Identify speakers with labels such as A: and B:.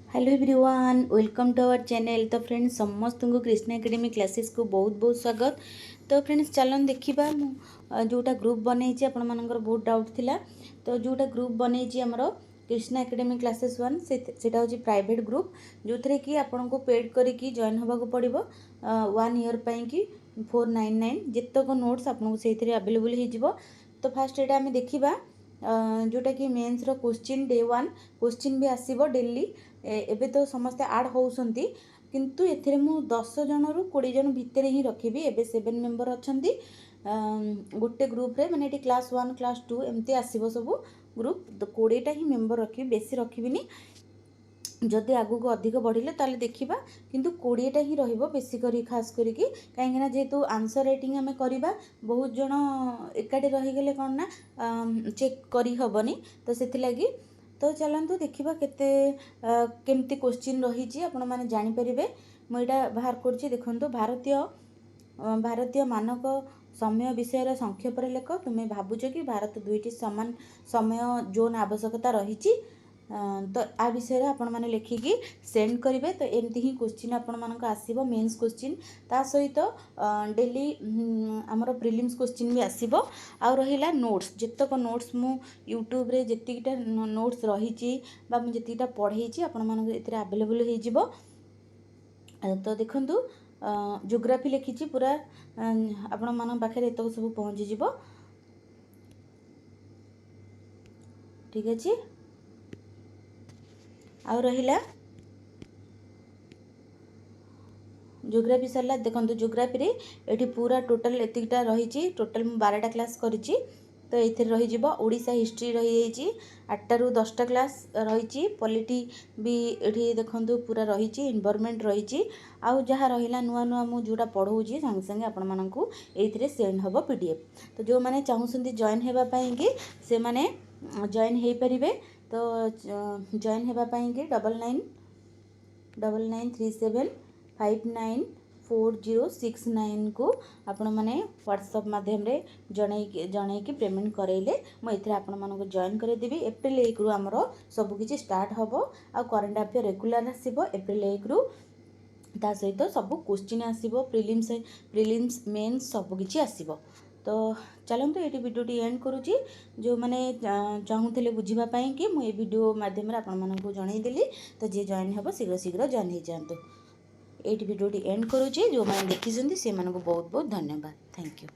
A: Hello everyone, welcome to our channel. तो friends समस्त को कृष्णा एकेडमी क्लासेस को बहुत बहुत स्वागत। तो फ्रेंड्स चलन देखा जोटा ग्रुप बनई आपण मानकर बहुत डाउट थिला। तो जोटा ग्रुप बनई आमर कृष्णा एकेडमी क्लासेस 1 सेटा होची प्राइवेट ग्रुप जो थे कि आपन को पेड करिकी जॉइन होगा पड़ो 1 ईयर कि 499 जितक नोट्स आपको से अवेलेबल हो। तो फास्ट ये आम देखा जोटा कि मेन्स रो क्वेश्चन डे 1 क्वेश्चन भी आसीबो डेली। एबे तो समस्ते आड होउसंती किंतु एथिरे मु 10 जन रु 20 जन भितर ही रखिबी। एबे 7 मेंबर अछंती गोटे ग्रुप रे, माने एटी क्लास 1 क्लास 2 एमती आसीबो सब ग्रुप। तो 20 टा ही मेंबर रखिबी, बेसी रखिबिनी। जदि आगु को अधिक बढ़िले ताले देखिबा, किंतु 20 टा ही रहिबो बेसी करी, खास करी कि काहेकि ना जेतु आंसर राइटिंग हमें करिबा बहुत जन एकाठी रही गेले कोन ना चेक करी हबनी। तो सेति लागि तो चलतु देखा केते केमती क्वेश्चन रही आपण मैंने जानीपर। मुझा बाहर कर देखो भारतीय मानक समय विषय संक्षेप लेख। तुम्हें भावुच कि भारत दुईटी समान समय जोन आवश्यकता रही। तो आ विषय आपण मैंने लिखिकी सेंड करेंगे। तो एमती ही क्वेश्चन आपण मानक आसीबो मेंस क्वेश्चन, ता सहित डेली आमर प्रिलिम्स क्वेश्चन भी आसीबो। आ रहिला नोट्स, जितक नोट्स मु यूट्यूब रे जेतिटा नोट्स रही बा मु जेतिटा पढ़ी आपण मानक एथिरे अवेलेबल हो जिवो। तो देखंतु ज्योग्राफी लिखी पूरा आपण मान पाखे एतक सब पहुँची जिवो। ठीक अच्छे। आ रहिला ज्योग्राफी सरला देखो ज्योग्राफी रे एठी पूरा टोटल एतिकटा रही। टोटल मु 12टा क्लास करिछि। तो ये रही जीवो ओडिशा हिस्ट्री रही जाइए 8टा ରୁ 10टा क्लास रही। पॉलिटी भी ये देखो पूरा रही, एनवायरनमेंट रही। आउ जहाँ रहिला नुआ नुआ मु जोटा पढ़ाऊँगी संगे संगे आपण मानकू एथिरे सेंड हबो पीडीएफ। तो जो माने चाहूसंती जॉइन हेबा पई कि से माने जॉइन हे परिबे। तो जॉइन हेबा पई कि 999937594069 को आपण माने व्हाट्सएप माध्यम रे जणैकी पेमेंट करैले मु एथिरे आपण मानको जॉइन करे देबी। एप्रिल 1 रु हमरो सब किछि स्टार्ट हबो। आ करंट अफेयर रेगुलर आसीबो एप्रिल 1 रु। ता सहित सब क्वेश्चन आसीबो, प्रिलिम्स मेंस सब किछि आसीबो। तो चलते ये वीडियोटी एंड करुँची। जो मैंने चाहूले बुझा कि मुझे वीडियो माध्यम आपण मानक जनईदेली। तो जी जॉइन हे शीघ्र शीघ्र जॉइन हो जातु। ये वीडियोटी एंड करुँची। जो मैंने देखी से बहुत बहुत धन्यवाद। Thank you.